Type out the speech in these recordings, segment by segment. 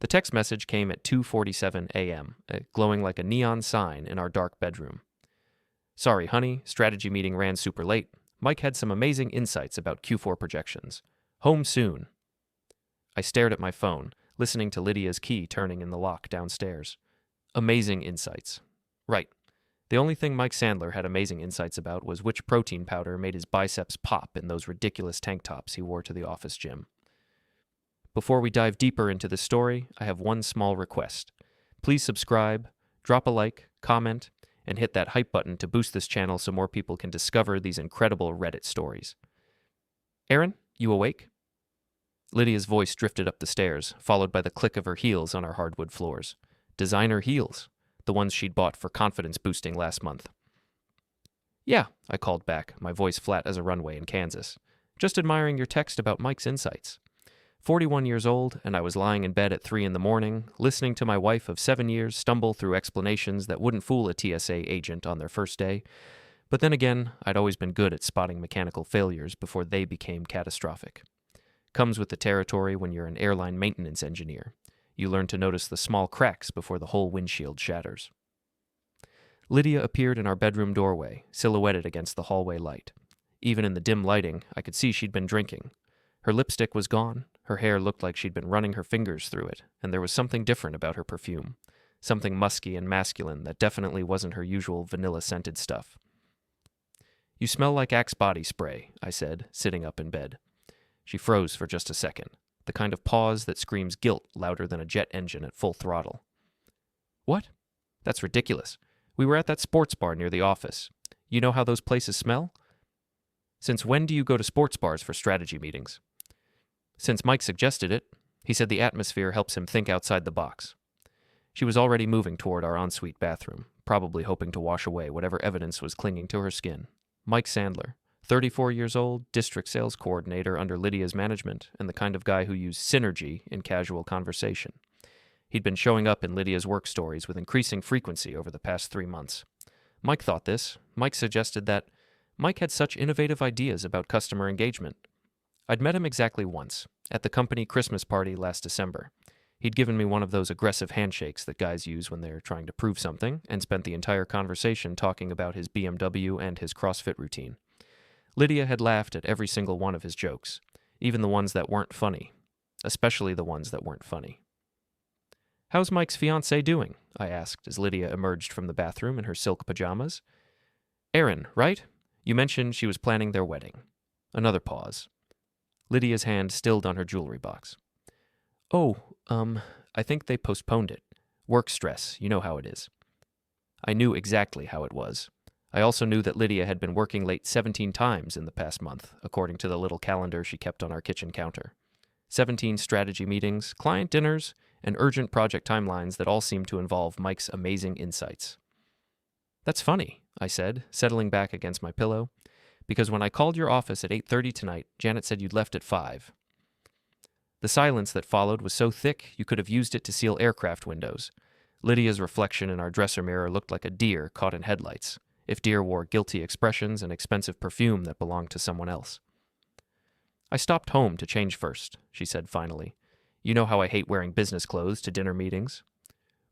The text message came at 2:47 a.m., glowing like a neon sign in our dark bedroom. Sorry, honey, strategy meeting ran super late. Mike had some amazing insights about Q4 projections. Home soon. I stared at my phone, listening to Lydia's key turning in the lock downstairs. Amazing insights. Right. The only thing Mike Sandler had amazing insights about was which protein powder made his biceps pop in those ridiculous tank tops he wore to the office gym. Before we dive deeper into this story, I have one small request. Please subscribe, drop a like, comment, and hit that hype button to boost this channel so more people can discover these incredible Reddit stories. Erin, you awake? Lydia's voice drifted up the stairs, followed by the click of her heels on our hardwood floors. Designer heels, the ones she'd bought for confidence boosting last month. Yeah, I called back, my voice flat as a runway in Kansas. Just admiring your text about Mike's insights. 41 years old, and I was lying in bed at 3 in the morning, listening to my wife of 7 years stumble through explanations that wouldn't fool a TSA agent on their first day. But then again, I'd always been good at spotting mechanical failures before they became catastrophic. Comes with the territory when you're an airline maintenance engineer. You learn to notice the small cracks before the whole windshield shatters. Lydia appeared in our bedroom doorway, silhouetted against the hallway light. Even in the dim lighting, I could see she'd been drinking. Her lipstick was gone, her hair looked like she'd been running her fingers through it, and there was something different about her perfume. Something musky and masculine that definitely wasn't her usual vanilla-scented stuff. You smell like Axe body spray, I said, sitting up in bed. She froze for just a second, the kind of pause that screams guilt louder than a jet engine at full throttle. What? That's ridiculous. We were at that sports bar near the office. You know how those places smell? Since when do you go to sports bars for strategy meetings? Since Mike suggested it, he said the atmosphere helps him think outside the box. She was already moving toward our ensuite bathroom, probably hoping to wash away whatever evidence was clinging to her skin. Mike Sandler, 34 years old, district sales coordinator under Lydia's management, and the kind of guy who used synergy in casual conversation. He'd been showing up in Lydia's work stories with increasing frequency over the past 3 months. Mike thought this. Mike suggested that Mike had such innovative ideas about customer engagement. I'd met him exactly once, at the company Christmas party last December. He'd given me one of those aggressive handshakes that guys use when they're trying to prove something, and spent the entire conversation talking about his BMW and his CrossFit routine. Lydia had laughed at every single one of his jokes, even the ones that weren't funny, especially the ones that weren't funny. How's Mike's fiancée doing? I asked as Lydia emerged from the bathroom in her silk pajamas. Erin, right? You mentioned she was planning their wedding. Another pause. Lydia's hand stilled on her jewelry box. Oh, I think they postponed it. Work stress, you know how it is. I knew exactly how it was. I also knew that Lydia had been working late 17 times in the past month, according to the little calendar she kept on our kitchen counter. 17 strategy meetings, client dinners, and urgent project timelines that all seemed to involve Mike's amazing insights. That's funny, I said, settling back against my pillow, because when I called your office at 8:30 tonight, Janet said you'd left at 5. The silence that followed was so thick you could have used it to seal aircraft windows. Lydia's reflection in our dresser mirror looked like a deer caught in headlights, if deer wore guilty expressions and expensive perfume that belonged to someone else. I stopped home to change first, she said finally. You know how I hate wearing business clothes to dinner meetings?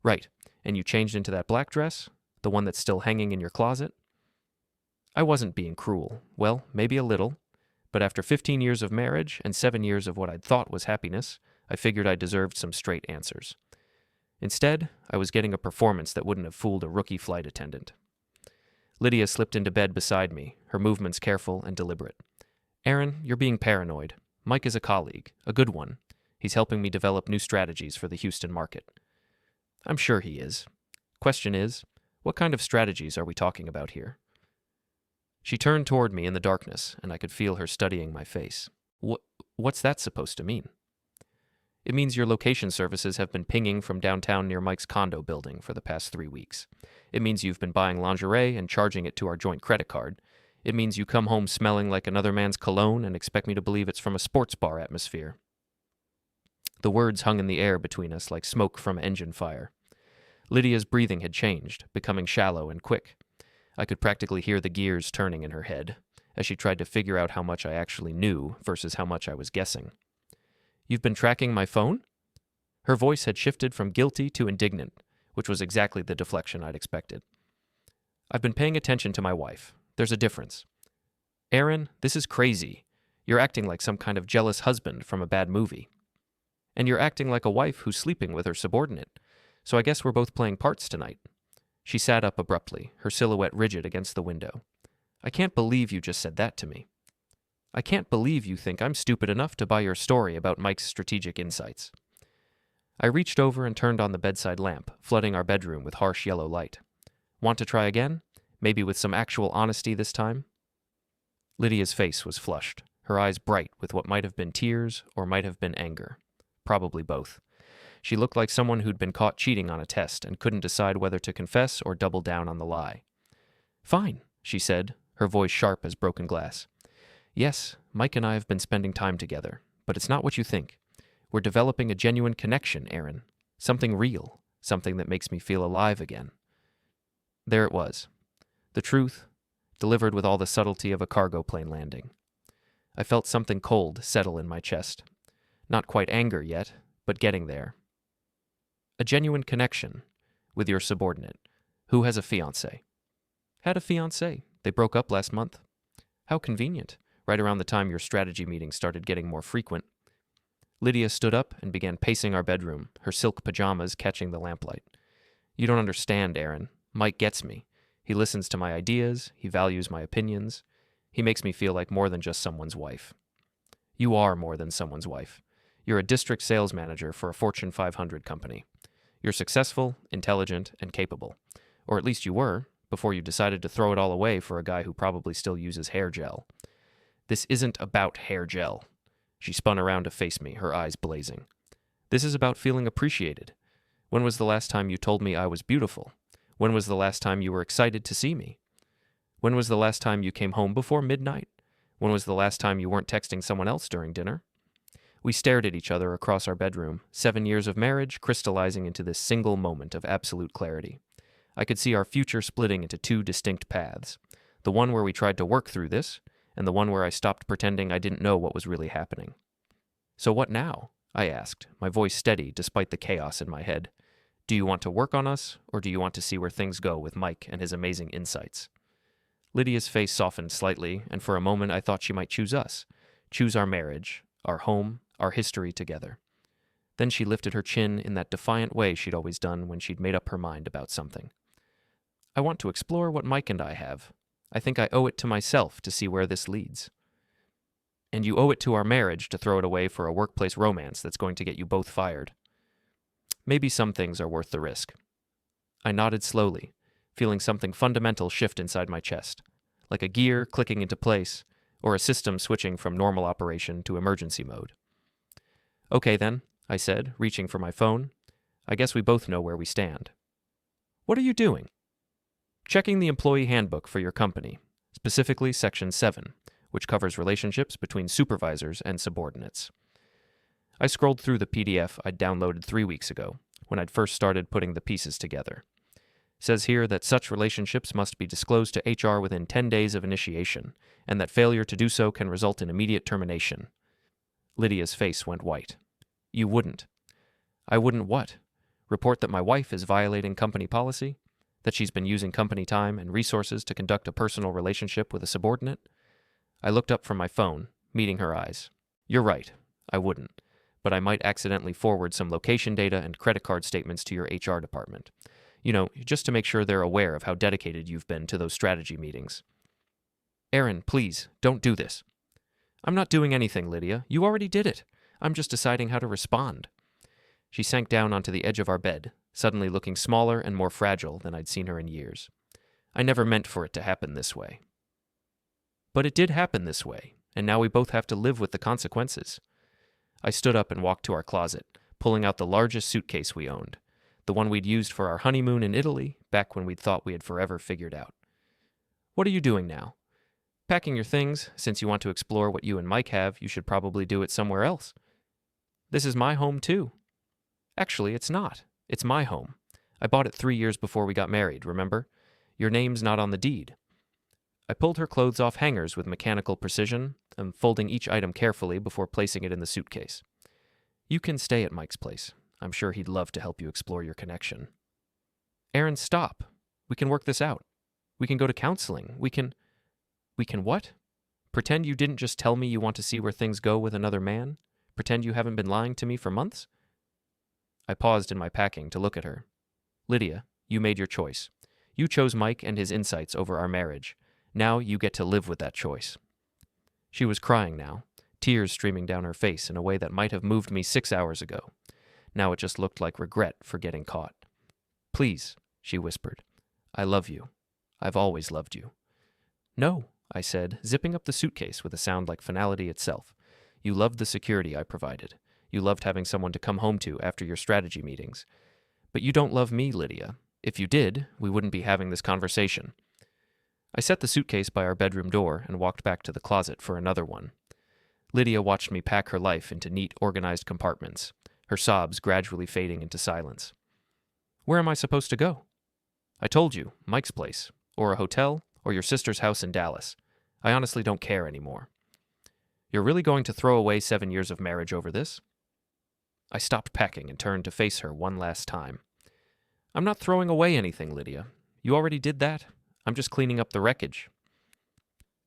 Right, and you changed into that black dress? The one that's still hanging in your closet? I wasn't being cruel. Well, maybe a little. But after 15 years of marriage and 7 years of what I'd thought was happiness, I figured I deserved some straight answers. Instead, I was getting a performance that wouldn't have fooled a rookie flight attendant. Lydia slipped into bed beside me, her movements careful and deliberate. Erin, you're being paranoid. Mike is a colleague, a good one. He's helping me develop new strategies for the Houston market. I'm sure he is. Question is, what kind of strategies are we talking about here? She turned toward me in the darkness, and I could feel her studying my face. What's that supposed to mean? It means your location services have been pinging from downtown near Mike's condo building for the past 3 weeks. It means you've been buying lingerie and charging it to our joint credit card. It means you come home smelling like another man's cologne and expect me to believe it's from a sports bar atmosphere. The words hung in the air between us like smoke from engine fire. Lydia's breathing had changed, becoming shallow and quick. I could practically hear the gears turning in her head, as she tried to figure out how much I actually knew versus how much I was guessing. You've been tracking my phone? Her voice had shifted from guilty to indignant, which was exactly the deflection I'd expected. I've been paying attention to my wife. There's a difference. Aaron, this is crazy. You're acting like some kind of jealous husband from a bad movie. And you're acting like a wife who's sleeping with her subordinate. So I guess we're both playing parts tonight. She sat up abruptly, her silhouette rigid against the window. I can't believe you just said that to me. I can't believe you think I'm stupid enough to buy your story about Mike's strategic insights. I reached over and turned on the bedside lamp, flooding our bedroom with harsh yellow light. Want to try again? Maybe with some actual honesty this time? Lydia's face was flushed, her eyes bright with what might have been tears or might have been anger. Probably both. She looked like someone who'd been caught cheating on a test and couldn't decide whether to confess or double down on the lie. Fine, she said, her voice sharp as broken glass. Yes, Mike and I have been spending time together, but it's not what you think. We're developing a genuine connection, Aaron. Something real, something that makes me feel alive again. There it was. The truth, delivered with all the subtlety of a cargo plane landing. I felt something cold settle in my chest. Not quite anger yet, but getting there. A genuine connection with your subordinate, who has a fiancé. Had a fiancé. They broke up last month. How convenient, right around the time your strategy meetings started getting more frequent. Lydia stood up and began pacing our bedroom, her silk pajamas catching the lamplight. You don't understand, Aaron. Mike gets me. He listens to my ideas. He values my opinions. He makes me feel like more than just someone's wife. You are more than someone's wife. You're a district sales manager for a Fortune 500 company. You're successful, intelligent, and capable. Or at least you were, before you decided to throw it all away for a guy who probably still uses hair gel. This isn't about hair gel. She spun around to face me, her eyes blazing. This is about feeling appreciated. When was the last time you told me I was beautiful? When was the last time you were excited to see me? When was the last time you came home before midnight? When was the last time you weren't texting someone else during dinner? We stared at each other across our bedroom, 7 years of marriage crystallizing into this single moment of absolute clarity. I could see our future splitting into two distinct paths, the one where we tried to work through this, and the one where I stopped pretending I didn't know what was really happening. So what now? I asked, my voice steady despite the chaos in my head. Do you want to work on us, or do you want to see where things go with Mike and his amazing insights? Lydia's face softened slightly, and for a moment I thought she might choose us, choose our marriage, our home, our history together. Then she lifted her chin in that defiant way she'd always done when she'd made up her mind about something. I want to explore what Mike and I have. I think I owe it to myself to see where this leads. And you owe it to our marriage to throw it away for a workplace romance that's going to get you both fired. Maybe some things are worth the risk. I nodded slowly, feeling something fundamental shift inside my chest, like a gear clicking into place or a system switching from normal operation to emergency mode. Okay then, I said, reaching for my phone. I guess we both know where we stand. What are you doing? Checking the employee handbook for your company, specifically Section 7, which covers relationships between supervisors and subordinates. I scrolled through the PDF I'd downloaded 3 weeks ago, when I'd first started putting the pieces together. It says here that such relationships must be disclosed to HR within 10 days of initiation, and that failure to do so can result in immediate termination. Lydia's face went white. You wouldn't. I wouldn't what? Report that my wife is violating company policy? That she's been using company time and resources to conduct a personal relationship with a subordinate? I looked up from my phone, meeting her eyes. You're right, I wouldn't, but I might accidentally forward some location data and credit card statements to your HR department. You know, just to make sure they're aware of how dedicated you've been to those strategy meetings. Aaron, please, don't do this. I'm not doing anything, Lydia. You already did it. I'm just deciding how to respond. She sank down onto the edge of our bed, suddenly looking smaller and more fragile than I'd seen her in years. I never meant for it to happen this way. But it did happen this way, and now we both have to live with the consequences. I stood up and walked to our closet, pulling out the largest suitcase we owned, the one we'd used for our honeymoon in Italy, back when we'd thought we had forever figured out. What are you doing now? Packing your things. Since you want to explore what you and Mike have, you should probably do it somewhere else. This is my home, too. Actually, it's not. It's my home. I bought it 3 years before we got married, remember? Your name's not on the deed. I pulled her clothes off hangers with mechanical precision, folding each item carefully before placing it in the suitcase. You can stay at Mike's place. I'm sure he'd love to help you explore your connection. Aaron, stop. We can work this out. We can go to counseling. We can what? Pretend you didn't just tell me you want to see where things go with another man? Pretend you haven't been lying to me for months? I paused in my packing to look at her. Lydia, you made your choice. You chose Mike and his insights over our marriage. Now you get to live with that choice. She was crying now, tears streaming down her face in a way that might have moved me 6 hours ago. Now it just looked like regret for getting caught. Please, she whispered. I love you. I've always loved you. No, I said, zipping up the suitcase with a sound like finality itself. You loved the security I provided. You loved having someone to come home to after your strategy meetings. But you don't love me, Lydia. If you did, we wouldn't be having this conversation. I set the suitcase by our bedroom door and walked back to the closet for another one. Lydia watched me pack her life into neat, organized compartments, her sobs gradually fading into silence. Where am I supposed to go? I told you, Mike's place, or a hotel, or your sister's house in Dallas. I honestly don't care anymore. You're really going to throw away 7 years of marriage over this? I stopped packing and turned to face her one last time. I'm not throwing away anything, Lydia. You already did that. I'm just cleaning up the wreckage.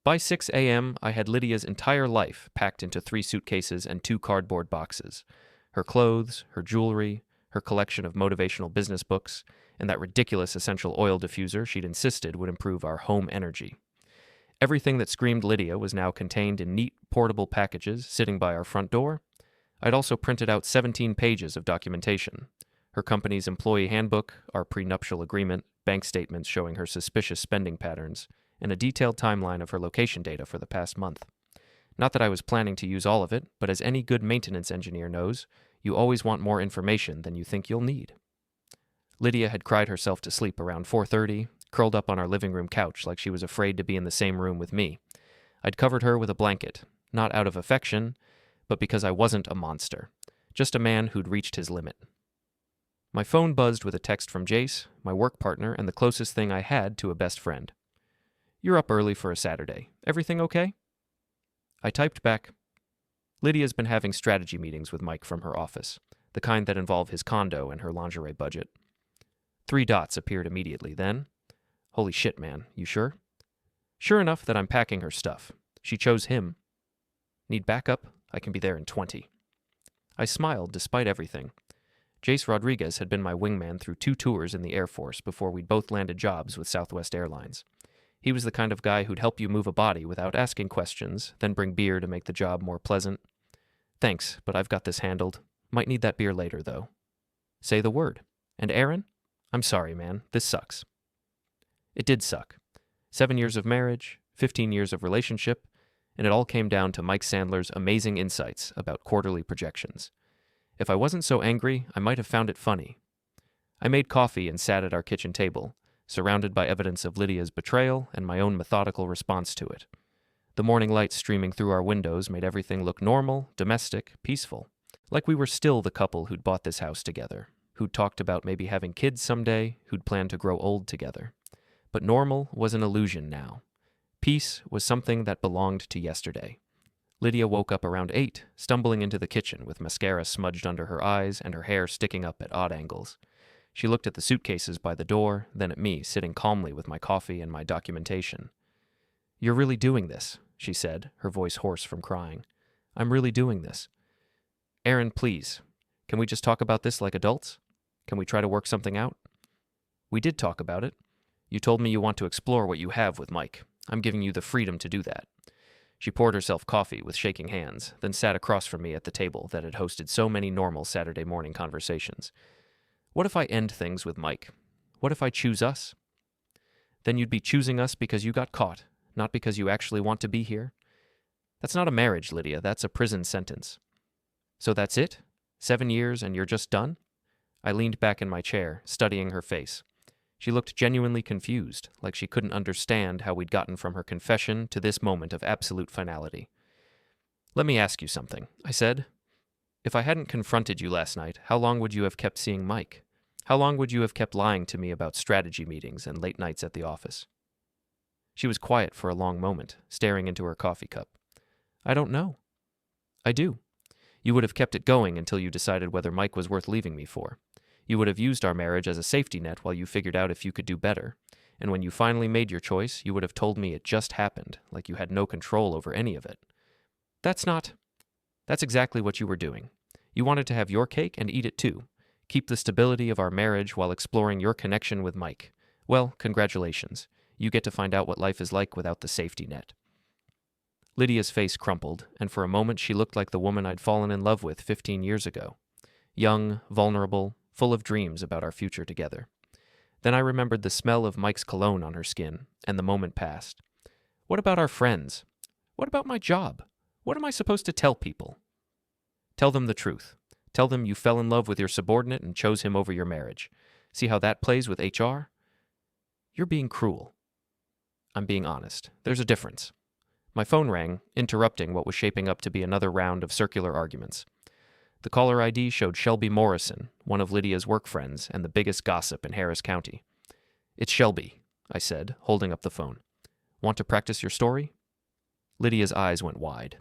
By 6 a.m., I had Lydia's entire life packed into 3 suitcases and 2 cardboard boxes. Her clothes, her jewelry, her collection of motivational business books, and that ridiculous essential oil diffuser she'd insisted would improve our home energy. Everything that screamed Lydia was now contained in neat, portable packages sitting by our front door. I'd also printed out 17 pages of documentation. Her company's employee handbook, our prenuptial agreement, bank statements showing her suspicious spending patterns, and a detailed timeline of her location data for the past month. Not that I was planning to use all of it, but as any good maintenance engineer knows, you always want more information than you think you'll need. Lydia had cried herself to sleep around 4:30, curled up on our living room couch like she was afraid to be in the same room with me. I'd covered her with a blanket, not out of affection, but because I wasn't a monster, just a man who'd reached his limit. My phone buzzed with a text from Jace, my work partner, and the closest thing I had to a best friend. You're up early for a Saturday. Everything okay? I typed back, Lydia's been having strategy meetings with Mike from her office, the kind that involve his condo and her lingerie budget. 3 dots appeared immediately then. Holy shit, man, you sure? Sure enough that I'm packing her stuff. She chose him. Need backup? I can be there in 20. I smiled despite everything. Jace Rodriguez had been my wingman through 2 tours in the Air Force before we'd both landed jobs with Southwest Airlines. He was the kind of guy who'd help you move a body without asking questions, then bring beer to make the job more pleasant. Thanks, but I've got this handled. Might need that beer later, though. Say the word. And Aaron? I'm sorry, man. This sucks. It did suck. 7 years of marriage, 15 years of relationship, and it all came down to Mike Sandler's amazing insights about quarterly projections. If I wasn't so angry, I might have found it funny. I made coffee and sat at our kitchen table, surrounded by evidence of Lydia's betrayal and my own methodical response to it. The morning light streaming through our windows made everything look normal, domestic, peaceful, like we were still the couple who'd bought this house together, who'd talked about maybe having kids someday, who'd planned to grow old together. But normal was an illusion now. Peace was something that belonged to yesterday. Lydia woke up around 8, stumbling into the kitchen with mascara smudged under her eyes and her hair sticking up at odd angles. She looked at the suitcases by the door, then at me, sitting calmly with my coffee and my documentation. You're really doing this, she said, her voice hoarse from crying. I'm really doing this. Aaron, please, can we just talk about this like adults? Can we try to work something out? We did talk about it. You told me you want to explore what you have with Mike. I'm giving you the freedom to do that. She poured herself coffee with shaking hands, then sat across from me at the table that had hosted so many normal Saturday morning conversations. What if I end things with Mike? What if I choose us? Then you'd be choosing us because you got caught, not because you actually want to be here. That's not a marriage, Lydia. That's a prison sentence. So that's it? 7 years and you're just done? I leaned back in my chair, studying her face. She looked genuinely confused, like she couldn't understand how we'd gotten from her confession to this moment of absolute finality. Let me ask you something, I said. If I hadn't confronted you last night, how long would you have kept seeing Mike? How long would you have kept lying to me about strategy meetings and late nights at the office? She was quiet for a long moment, staring into her coffee cup. I don't know. I do. You would have kept it going until you decided whether Mike was worth leaving me for. You would have used our marriage as a safety net while you figured out if you could do better. And when you finally made your choice, you would have told me it just happened, like you had no control over any of it. That's exactly what you were doing. You wanted to have your cake and eat it too. Keep the stability of our marriage while exploring your connection with Mike. Well, congratulations. You get to find out what life is like without the safety net. Lydia's face crumpled, and for a moment she looked like the woman I'd fallen in love with 15 years ago. Young, vulnerable, full of dreams about our future together. Then I remembered the smell of Mike's cologne on her skin, and the moment passed. What about our friends? What about my job? What am I supposed to tell people? Tell them the truth. Tell them you fell in love with your subordinate and chose him over your marriage. See how that plays with HR? You're being cruel. I'm being honest. There's a difference. My phone rang, interrupting what was shaping up to be another round of circular arguments. The caller ID showed Shelby Morrison, one of Lydia's work friends and the biggest gossip in Harris County. It's Shelby, I said, holding up the phone. Want to practice your story? Lydia's eyes went wide.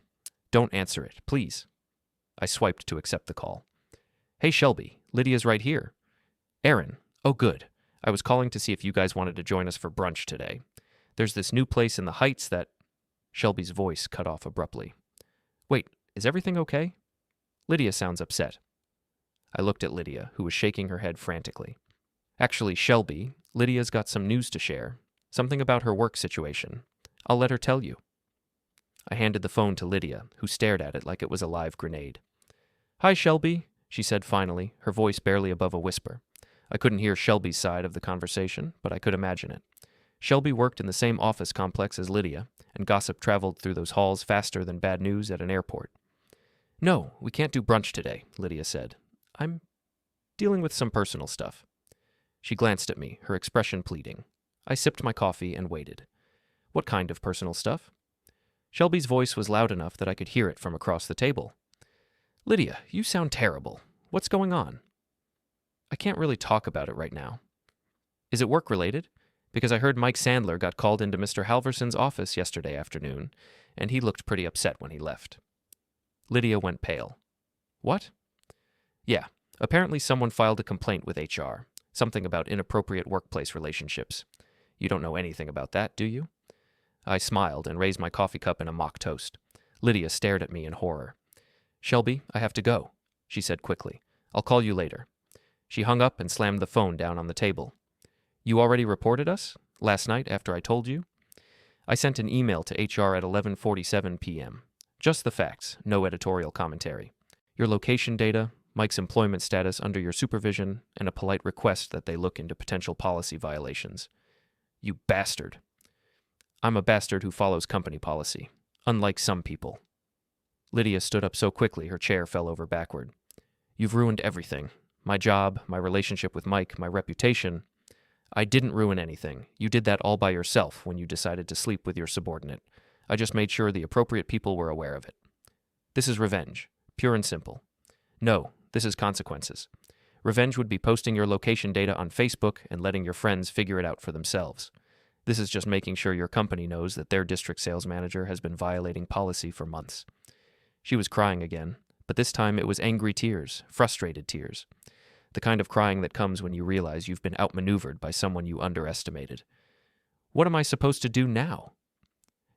Don't answer it, please. I swiped to accept the call. Hey, Shelby, Lydia's right here. Aaron, oh good. I was calling to see if you guys wanted to join us for brunch today. There's this new place in the Heights that... Shelby's voice cut off abruptly. Wait, is everything okay? Lydia sounds upset. I looked at Lydia, who was shaking her head frantically. Actually, Shelby, Lydia's got some news to share. Something about her work situation. I'll let her tell you. I handed the phone to Lydia, who stared at it like it was a live grenade. Hi, Shelby, she said finally, her voice barely above a whisper. I couldn't hear Shelby's side of the conversation, but I could imagine it. Shelby worked in the same office complex as Lydia, and gossip traveled through those halls faster than bad news at an airport. No, we can't do brunch today, Lydia said. I'm dealing with some personal stuff. She glanced at me, her expression pleading. I sipped my coffee and waited. What kind of personal stuff? Shelby's voice was loud enough that I could hear it from across the table. Lydia, you sound terrible. What's going on? I can't really talk about it right now. Is it work-related? Because I heard Mike Sandler got called into Mr. Halverson's office yesterday afternoon, and he looked pretty upset when he left. Lydia went pale. What? Yeah, apparently someone filed a complaint with HR, something about inappropriate workplace relationships. You don't know anything about that, do you? I smiled and raised my coffee cup in a mock toast. Lydia stared at me in horror. Shelby, I have to go, she said quickly. I'll call you later. She hung up and slammed the phone down on the table. You already reported us? Last night after I told you? I sent an email to HR at 11:47 p.m. Just the facts, no editorial commentary. Your location data, Mike's employment status under your supervision, and a polite request that they look into potential policy violations. You bastard. I'm a bastard who follows company policy, unlike some people. Lydia stood up so quickly her chair fell over backward. You've ruined everything. My job, my relationship with Mike, my reputation. I didn't ruin anything. You did that all by yourself when you decided to sleep with your subordinate. I just made sure the appropriate people were aware of it. This is revenge, pure and simple. No, this is consequences. Revenge would be posting your location data on Facebook and letting your friends figure it out for themselves. This is just making sure your company knows that their district sales manager has been violating policy for months. She was crying again, but this time it was angry tears, frustrated tears. The kind of crying that comes when you realize you've been outmaneuvered by someone you underestimated. What am I supposed to do now?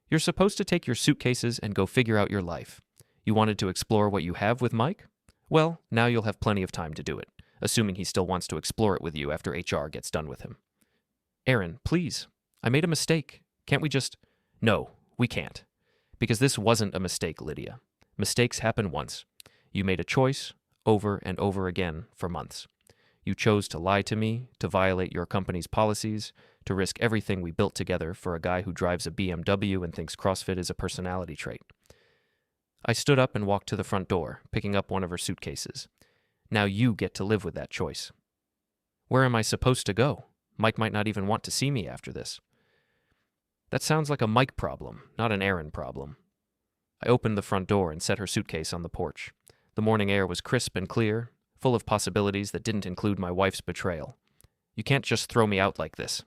You're supposed to take your suitcases and go figure out your life. You wanted to explore what you have with Mike? Well, now you'll have plenty of time to do it, assuming he still wants to explore it with you after HR gets done with him. Aaron, please. I made a mistake. Can't we just... No, we can't. Because this wasn't a mistake, Lydia. Mistakes happen once. You made a choice, over and over again, for months. You chose to lie to me, to violate your company's policies, to risk everything we built together for a guy who drives a BMW and thinks CrossFit is a personality trait. I stood up and walked to the front door, picking up one of her suitcases. Now you get to live with that choice. Where am I supposed to go? Mike might not even want to see me after this. That sounds like a Mike problem, not an Aaron problem. I opened the front door and set her suitcase on the porch. The morning air was crisp and clear, full of possibilities that didn't include my wife's betrayal. You can't just throw me out like this.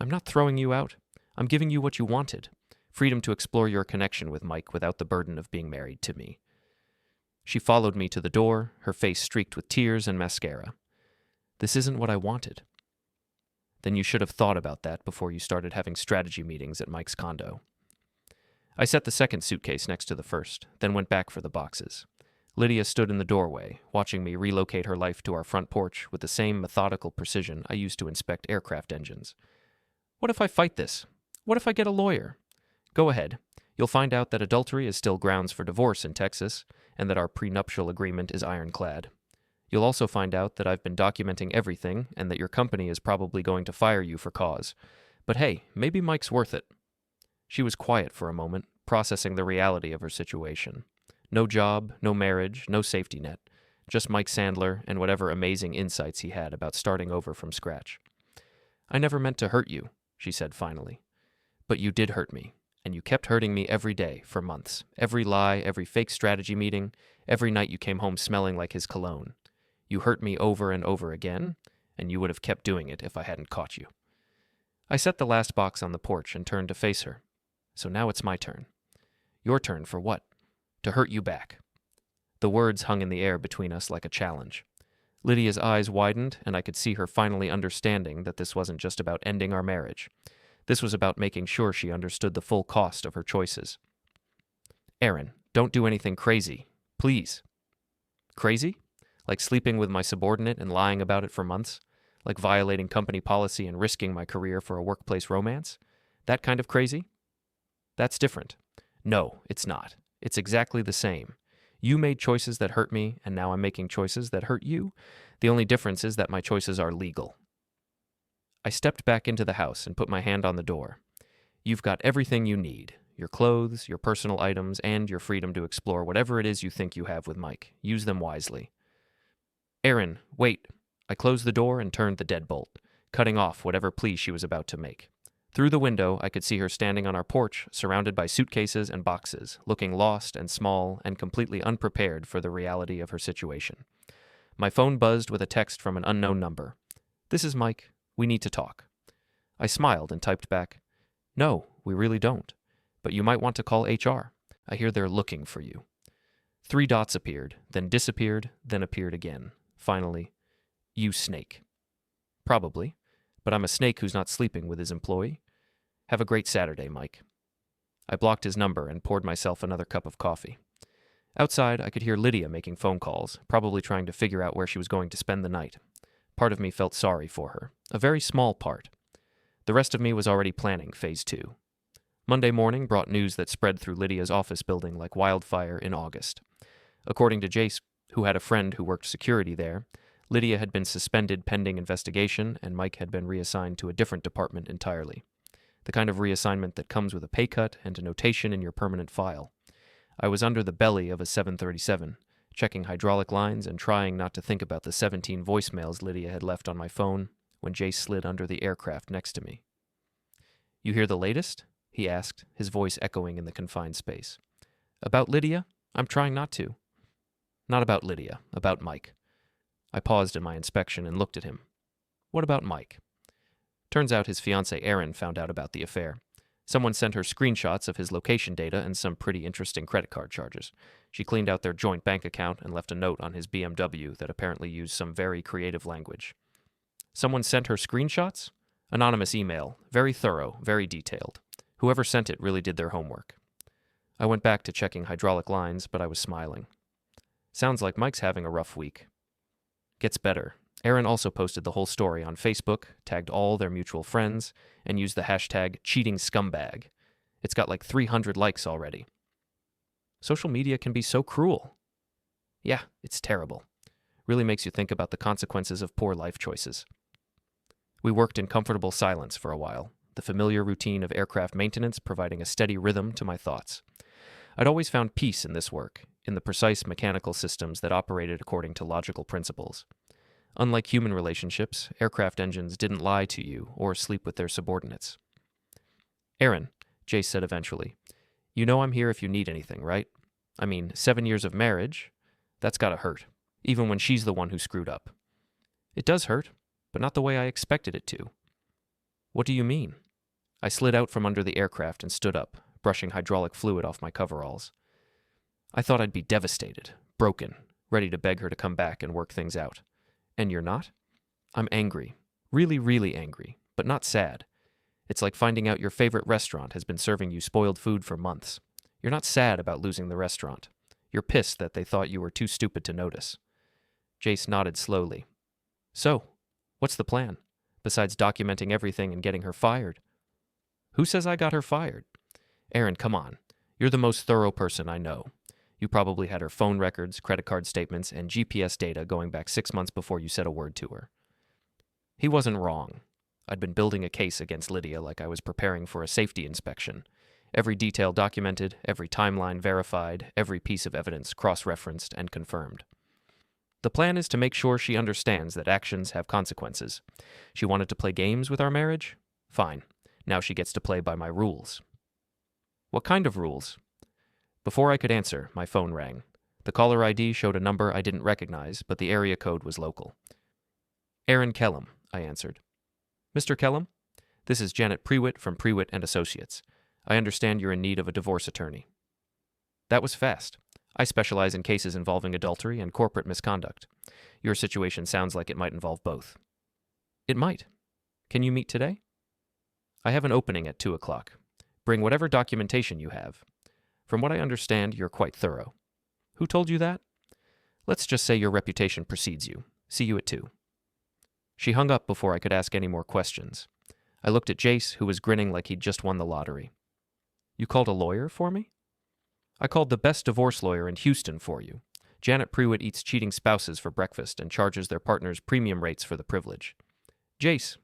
I'm not throwing you out. I'm giving you what you wanted. Freedom to explore your connection with Mike without the burden of being married to me. She followed me to the door, her face streaked with tears and mascara. This isn't what I wanted. Then you should have thought about that before you started having strategy meetings at Mike's condo. I set the second suitcase next to the first, then went back for the boxes. Lydia stood in the doorway, watching me relocate her life to our front porch with the same methodical precision I used to inspect aircraft engines. What if I fight this? What if I get a lawyer? Go ahead. You'll find out that adultery is still grounds for divorce in Texas, and that our prenuptial agreement is ironclad. You'll also find out that I've been documenting everything, and that your company is probably going to fire you for cause. But hey, maybe Mike's worth it. She was quiet for a moment, processing the reality of her situation. No job, no marriage, no safety net. Just Mike Sandler and whatever amazing insights he had about starting over from scratch. I never meant to hurt you, she said finally. But you did hurt me, and you kept hurting me every day for months. Every lie, every fake strategy meeting, every night you came home smelling like his cologne. You hurt me over and over again, and you would have kept doing it if I hadn't caught you. I set the last box on the porch and turned to face her. So now it's my turn. Your turn for what? To hurt you back. The words hung in the air between us like a challenge. Lydia's eyes widened, and I could see her finally understanding that this wasn't just about ending our marriage. This was about making sure she understood the full cost of her choices. Aaron, don't do anything crazy. Please. Crazy? Like sleeping with my subordinate and lying about it for months? Like violating company policy and risking my career for a workplace romance? That kind of crazy? That's different. No, it's not. It's exactly the same. You made choices that hurt me, and now I'm making choices that hurt you. The only difference is that my choices are legal. I stepped back into the house and put my hand on the door. You've got everything you need. Your clothes, your personal items, and your freedom to explore whatever it is you think you have with Mike. Use them wisely. Aaron, wait. I closed the door and turned the deadbolt, cutting off whatever plea she was about to make. Through the window, I could see her standing on our porch, surrounded by suitcases and boxes, looking lost and small and completely unprepared for the reality of her situation. My phone buzzed with a text from an unknown number. This is Mike. We need to talk. I smiled and typed back, No, we really don't. But you might want to call HR. I hear they're looking for you. 3 dots appeared, then disappeared, then appeared again. Finally, you snake. Probably, but I'm a snake who's not sleeping with his employee. Have a great Saturday, Mike. I blocked his number and poured myself another cup of coffee. Outside, I could hear Lydia making phone calls, probably trying to figure out where she was going to spend the night. Part of me felt sorry for her, a very small part. The rest of me was already planning Phase 2. Monday morning brought news that spread through Lydia's office building like wildfire in August. According to Jace, who had a friend who worked security there, Lydia had been suspended pending investigation, and Mike had been reassigned to a different department entirely. The kind of reassignment that comes with a pay cut and a notation in your permanent file. I was under the belly of a 737, checking hydraulic lines and trying not to think about the 17 voicemails Lydia had left on my phone when Jace slid under the aircraft next to me. You hear the latest? He asked, his voice echoing in the confined space. About Lydia? I'm trying not to. Not about Lydia, about Mike. I paused in my inspection and looked at him. What about Mike? Turns out his fiancée Erin found out about the affair. Someone sent her screenshots of his location data and some pretty interesting credit card charges. She cleaned out their joint bank account and left a note on his BMW that apparently used some very creative language. Someone sent her screenshots? Anonymous email, very thorough, very detailed. Whoever sent it really did their homework. I went back to checking hydraulic lines, but I was smiling. Sounds like Mike's having a rough week. Gets better. Erin also posted the whole story on Facebook, tagged all their mutual friends, and used the hashtag #cheatingscumbag. It's got like 300 likes already. Social media can be so cruel. Yeah, it's terrible. Really makes you think about the consequences of poor life choices. We worked in comfortable silence for a while, the familiar routine of aircraft maintenance providing a steady rhythm to my thoughts. I'd always found peace in this work, in the precise mechanical systems that operated according to logical principles. Unlike human relationships, aircraft engines didn't lie to you or sleep with their subordinates. Aaron, Jace said eventually, you know I'm here if you need anything, right? I mean, 7 years of marriage, that's gotta hurt, even when she's the one who screwed up. It does hurt, but not the way I expected it to. What do you mean? I slid out from under the aircraft and stood up, brushing hydraulic fluid off my coveralls. I thought I'd be devastated, broken, ready to beg her to come back and work things out. And you're not? I'm angry. Really, really angry, but not sad. It's like finding out your favorite restaurant has been serving you spoiled food for months. You're not sad about losing the restaurant. You're pissed that they thought you were too stupid to notice. Jace nodded slowly. So, what's the plan, besides documenting everything and getting her fired? Who says I got her fired? Aaron, come on. You're the most thorough person I know. You probably had her phone records, credit card statements, and GPS data going back 6 months before you said a word to her. He wasn't wrong. I'd been building a case against Lydia like I was preparing for a safety inspection. Every detail documented, every timeline verified, every piece of evidence cross-referenced and confirmed. The plan is to make sure she understands that actions have consequences. She wanted to play games with our marriage? Fine. Now she gets to play by my rules. What kind of rules? Before I could answer, my phone rang. The caller ID showed a number I didn't recognize, but the area code was local. Aaron Kellum, I answered. Mr. Kellum? This is Janet Prewitt from Prewitt and Associates. I understand you're in need of a divorce attorney. That was fast. I specialize in cases involving adultery and corporate misconduct. Your situation sounds like it might involve both. It might. Can you meet today? I have an opening at 2 o'clock. Bring whatever documentation you have. From what I understand, you're quite thorough. Who told you that? Let's just say your reputation precedes you. See you at 2. She hung up before I could ask any more questions. I looked at Jace, who was grinning like he'd just won the lottery. You called a lawyer for me? I called the best divorce lawyer in Houston for you. Janet Prewitt eats cheating spouses for breakfast and charges their partners premium rates for the privilege. Jace,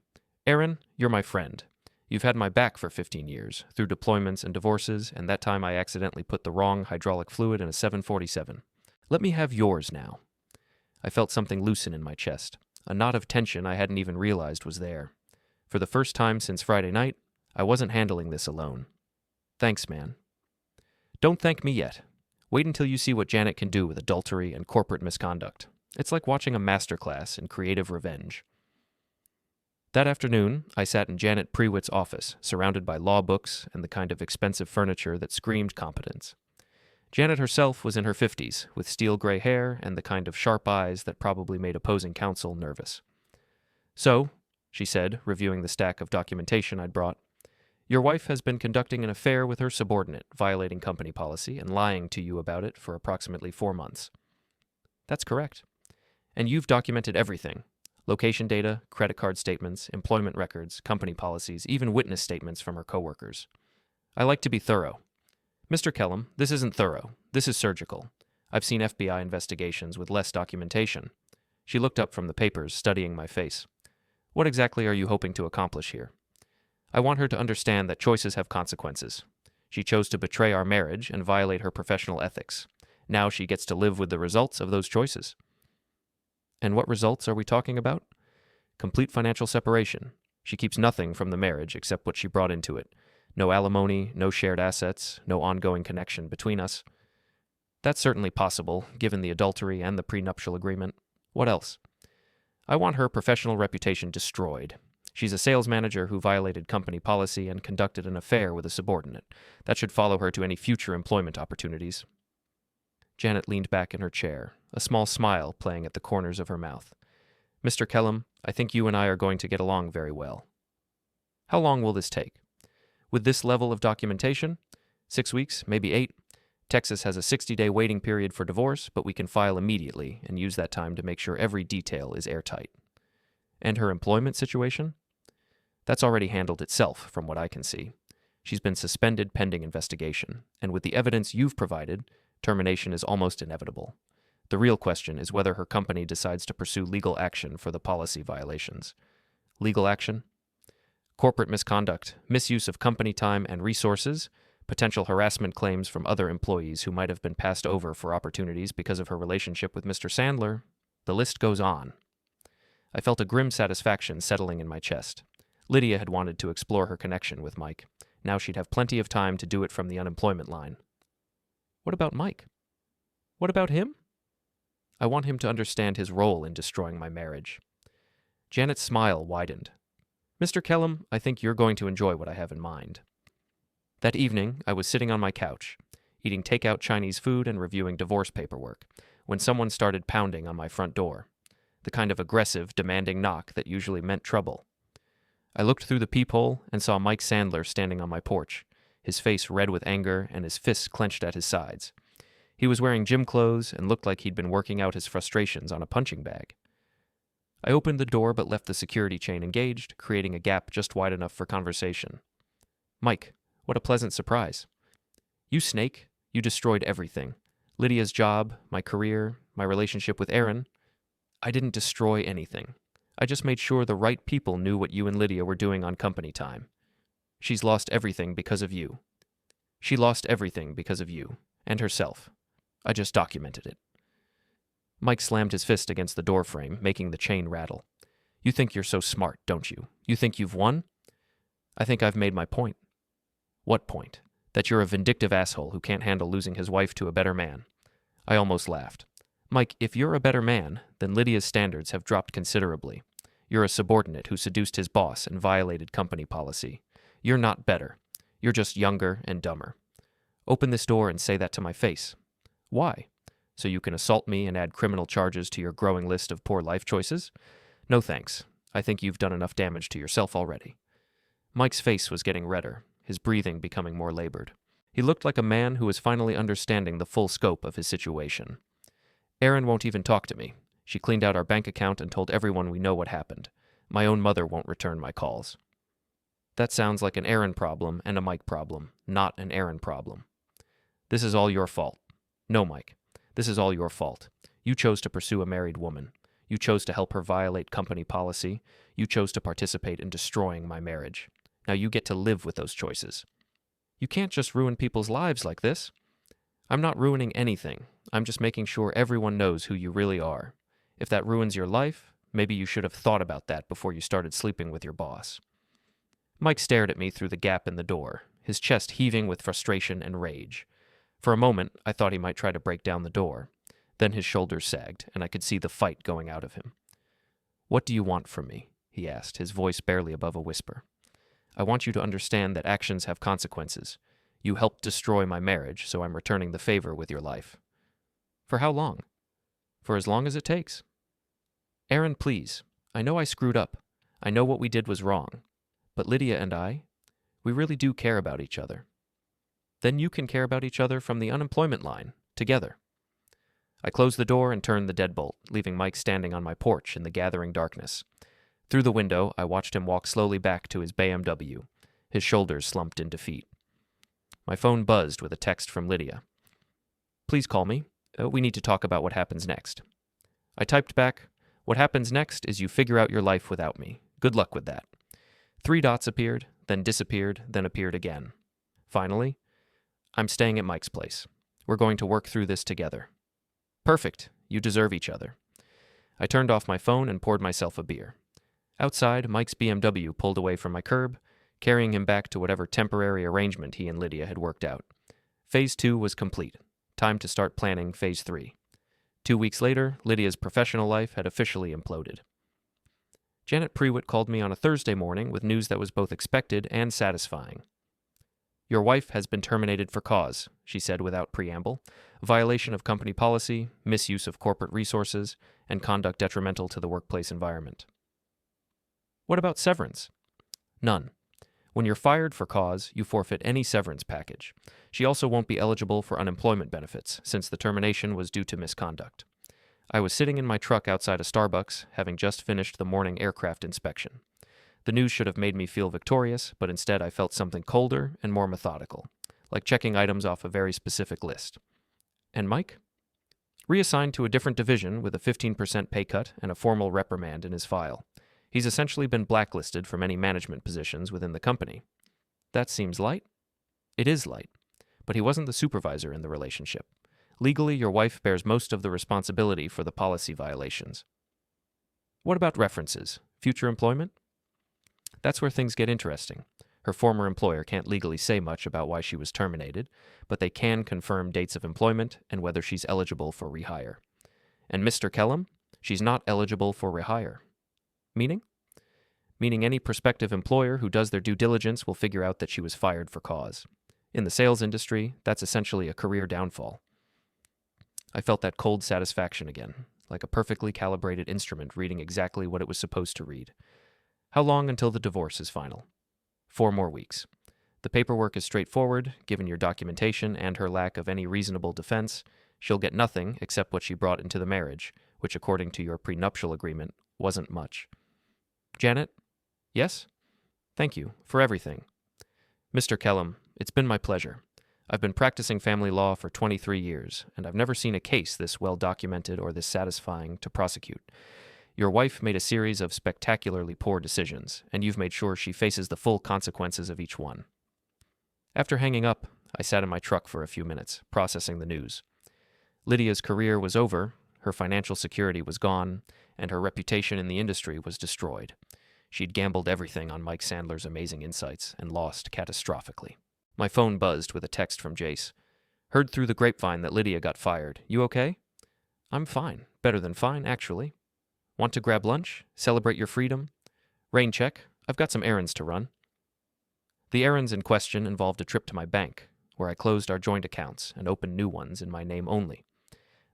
Aaron, you're my friend. You've had my back for 15 years, through deployments and divorces, and that time I accidentally put the wrong hydraulic fluid in a 747. Let me have yours now. I felt something loosen in my chest, a knot of tension I hadn't even realized was there. For the first time since Friday night, I wasn't handling this alone. Thanks, man. Don't thank me yet. Wait until you see what Janet can do with adultery and corporate misconduct. It's like watching a masterclass in creative revenge. That afternoon, I sat in Janet Prewitt's office, surrounded by law books and the kind of expensive furniture that screamed competence. Janet herself was in her 50s, with steel gray hair and the kind of sharp eyes that probably made opposing counsel nervous. So, she said, reviewing the stack of documentation I'd brought, your wife has been conducting an affair with her subordinate, violating company policy and lying to you about it for approximately 4 months. That's correct. And you've documented everything. Location data, credit card statements, employment records, company policies, even witness statements from her coworkers. I like to be thorough. Mr. Kellum, this isn't thorough. This is surgical. I've seen FBI investigations with less documentation. She looked up from the papers, studying my face. What exactly are you hoping to accomplish here? I want her to understand that choices have consequences. She chose to betray our marriage and violate her professional ethics. Now she gets to live with the results of those choices. And what results are we talking about? Complete financial separation. She keeps nothing from the marriage except what she brought into it. No alimony, no shared assets, no ongoing connection between us. That's certainly possible, given the adultery and the prenuptial agreement. What else? I want her professional reputation destroyed. She's a sales manager who violated company policy and conducted an affair with a subordinate. That should follow her to any future employment opportunities. Janet leaned back in her chair, a small smile playing at the corners of her mouth. Mr. Kellum, I think you and I are going to get along very well. How long will this take? With this level of documentation? 6 weeks, maybe 8. Texas has a 60-day waiting period for divorce, but we can file immediately and use that time to make sure every detail is airtight. And her employment situation? That's already handled itself, from what I can see. She's been suspended pending investigation, and with the evidence you've provided, termination is almost inevitable. The real question is whether her company decides to pursue legal action for the policy violations. Legal action? Corporate misconduct, misuse of company time and resources, potential harassment claims from other employees who might have been passed over for opportunities because of her relationship with Mr. Sandler. The list goes on. I felt a grim satisfaction settling in my chest. Lydia had wanted to explore her connection with Mike. Now she'd have plenty of time to do it from the unemployment line. What about Mike? What about him? I want him to understand his role in destroying my marriage. Janet's smile widened. Mr. Kellum, I think you're going to enjoy what I have in mind. That evening, I was sitting on my couch, eating takeout Chinese food and reviewing divorce paperwork, when someone started pounding on my front door, the kind of aggressive, demanding knock that usually meant trouble. I looked through the peephole and saw Mike Sandler standing on my porch, his face red with anger and his fists clenched at his sides. He was wearing gym clothes and looked like he'd been working out his frustrations on a punching bag. I opened the door but left the security chain engaged, creating a gap just wide enough for conversation. "Mike, what a pleasant surprise. You snake, you destroyed everything. Lydia's job, my career, my relationship with Aaron. I didn't destroy anything. I just made sure the right people knew what you and Lydia were doing on company time. She's lost everything because of you. She lost everything because of you, and herself. I just documented it." Mike slammed his fist against the door frame, making the chain rattle. "You think you're so smart, don't you? You think you've won? I think I've made my point." "What point?" "That you're a vindictive asshole who can't handle losing his wife to a better man." I almost laughed. "Mike, if you're a better man, then Lydia's standards have dropped considerably. You're a subordinate who seduced his boss and violated company policy. You're not better. You're just younger and dumber. Open this door and say that to my face." "Why? So you can assault me and add criminal charges to your growing list of poor life choices? No thanks. I think you've done enough damage to yourself already." Mike's face was getting redder, his breathing becoming more labored. He looked like a man who was finally understanding the full scope of his situation. "Erin won't even talk to me. She cleaned out our bank account and told everyone we know what happened. My own mother won't return my calls." "That sounds like an Erin problem and a Mike problem, not an Erin problem." "This is all your fault." "No, Mike. This is all your fault. You chose to pursue a married woman. You chose to help her violate company policy. You chose to participate in destroying my marriage. Now you get to live with those choices." "You can't just ruin people's lives like this." "I'm not ruining anything. I'm just making sure everyone knows who you really are. If that ruins your life, maybe you should have thought about that before you started sleeping with your boss." Mike stared at me through the gap in the door, his chest heaving with frustration and rage. For a moment, I thought he might try to break down the door. Then his shoulders sagged, and I could see the fight going out of him. "What do you want from me?" he asked, his voice barely above a whisper. "I want you to understand that actions have consequences. You helped destroy my marriage, so I'm returning the favor with your life." "For how long?" "For as long as it takes." "Aaron, please. I know I screwed up. I know what we did was wrong. But Lydia and I, we really do care about each other." "Then you can care about each other from the unemployment line, together." I closed the door and turned the deadbolt, leaving Mike standing on my porch in the gathering darkness. Through the window, I watched him walk slowly back to his BMW, his shoulders slumped in defeat. My phone buzzed with a text from Lydia. "Please call me. We need to talk about what happens next." I typed back, "What happens next is you figure out your life without me. Good luck with that." 3 dots appeared, then disappeared, then appeared again. Finally, "I'm staying at Mike's place. We're going to work through this together." "Perfect. You deserve each other." I turned off my phone and poured myself a beer. Outside, Mike's BMW pulled away from my curb, carrying him back to whatever temporary arrangement he and Lydia had worked out. Phase 2 was complete. Time to start planning Phase 3. 2 weeks later, Lydia's professional life had officially imploded. Janet Prewitt called me on a Thursday morning with news that was both expected and satisfying. "Your wife has been terminated for cause," she said without preamble. "Violation of company policy, misuse of corporate resources, and conduct detrimental to the workplace environment." "What about severance?" "None. When you're fired for cause, you forfeit any severance package. She also won't be eligible for unemployment benefits, since the termination was due to misconduct." I was sitting in my truck outside a Starbucks, having just finished the morning aircraft inspection. The news should have made me feel victorious, but instead I felt something colder and more methodical, like checking items off a very specific list. "And Mike?" "Reassigned to a different division with a 15% pay cut and a formal reprimand in his file. He's essentially been blacklisted from any management positions within the company." "That seems light." "It is light, but he wasn't the supervisor in the relationship. Legally, your wife bears most of the responsibility for the policy violations." "What about references? Future employment?" "That's where things get interesting. Her former employer can't legally say much about why she was terminated, but they can confirm dates of employment and whether she's eligible for rehire. And Mr. Kellum, she's not eligible for rehire." "Meaning?" "Meaning any prospective employer who does their due diligence will figure out that she was fired for cause. In the sales industry, that's essentially a career downfall." I felt that cold satisfaction again, like a perfectly calibrated instrument reading exactly what it was supposed to read. How long until the divorce is final? 4 more weeks. The paperwork is straightforward, given your documentation and her lack of any reasonable defense. She'll get nothing except what she brought into the marriage, which according to your prenuptial agreement wasn't much. Janet? Yes? Thank you for everything. Mr. Kellum, it's been my pleasure. I've been practicing family law for 23 years, and I've never seen a case this well documented or this satisfying to prosecute. Your wife made a series of spectacularly poor decisions, and you've made sure she faces the full consequences of each one. After hanging up, I sat in my truck for a few minutes, processing the news. Lydia's career was over, her financial security was gone, and her reputation in the industry was destroyed. She'd gambled everything on Mike Sandler's amazing insights and lost catastrophically. My phone buzzed with a text from Jace. Heard through the grapevine that Lydia got fired. You okay? I'm fine. Better than fine, actually. Want to grab lunch? Celebrate your freedom? Rain check. I've got some errands to run. The errands in question involved a trip to my bank, where I closed our joint accounts and opened new ones in my name only.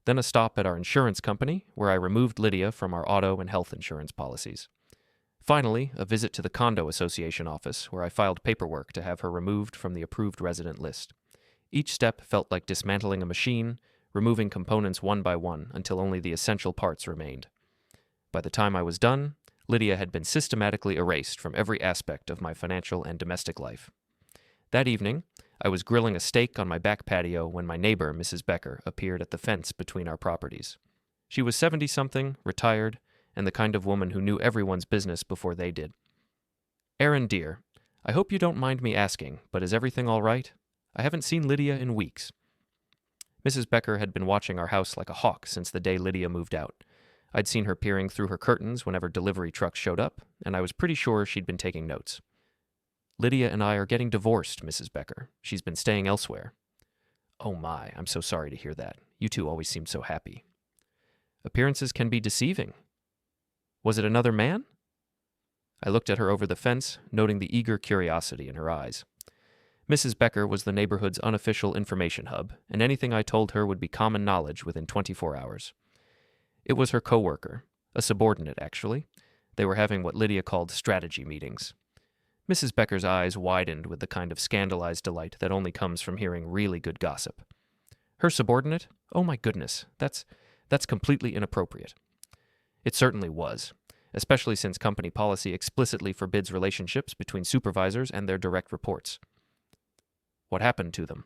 Then a stop at our insurance company, where I removed Lydia from our auto and health insurance policies. Finally, a visit to the condo association office, where I filed paperwork to have her removed from the approved resident list. Each step felt like dismantling a machine, removing components one by one until only the essential parts remained. By the time I was done, Lydia had been systematically erased from every aspect of my financial and domestic life. That evening, I was grilling a steak on my back patio when my neighbor, Mrs. Becker, appeared at the fence between our properties. She was 70-something, retired, and the kind of woman who knew everyone's business before they did. Aaron, dear, I hope you don't mind me asking, but is everything all right? I haven't seen Lydia in weeks. Mrs. Becker had been watching our house like a hawk since the day Lydia moved out. I'd seen her peering through her curtains whenever delivery trucks showed up, and I was pretty sure she'd been taking notes. Lydia and I are getting divorced, Mrs. Becker. She's been staying elsewhere. Oh my, I'm so sorry to hear that. You two always seemed so happy. Appearances can be deceiving. Was it another man? I looked at her over the fence, noting the eager curiosity in her eyes. Mrs. Becker was the neighborhood's unofficial information hub, and anything I told her would be common knowledge within 24 hours. It was her coworker, a subordinate, actually. They were having what Lydia called strategy meetings. Mrs. Becker's eyes widened with the kind of scandalized delight that only comes from hearing really good gossip. Her subordinate? Oh my goodness, that's completely inappropriate. It certainly was, especially since company policy explicitly forbids relationships between supervisors and their direct reports. What happened to them?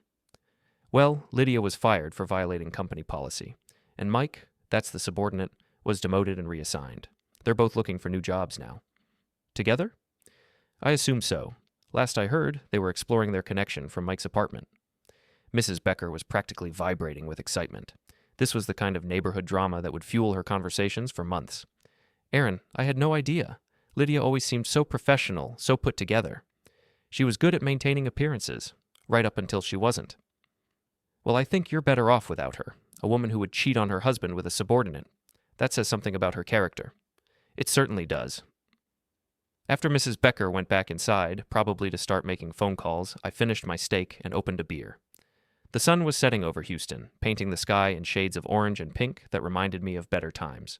Well, Lydia was fired for violating company policy, and Mike, that's the subordinate, was demoted and reassigned. They're both looking for new jobs now. Together? I assume so. Last I heard, they were exploring their connection from Mike's apartment. Mrs. Becker was practically vibrating with excitement. This was the kind of neighborhood drama that would fuel her conversations for months. Aaron, I had no idea. Lydia always seemed so professional, so put together. She was good at maintaining appearances, right up until she wasn't. Well, I think you're better off without her, a woman who would cheat on her husband with a subordinate. That says something about her character. It certainly does. After Mrs. Becker went back inside, probably to start making phone calls, I finished my steak and opened a beer. The sun was setting over Houston, painting the sky in shades of orange and pink that reminded me of better times.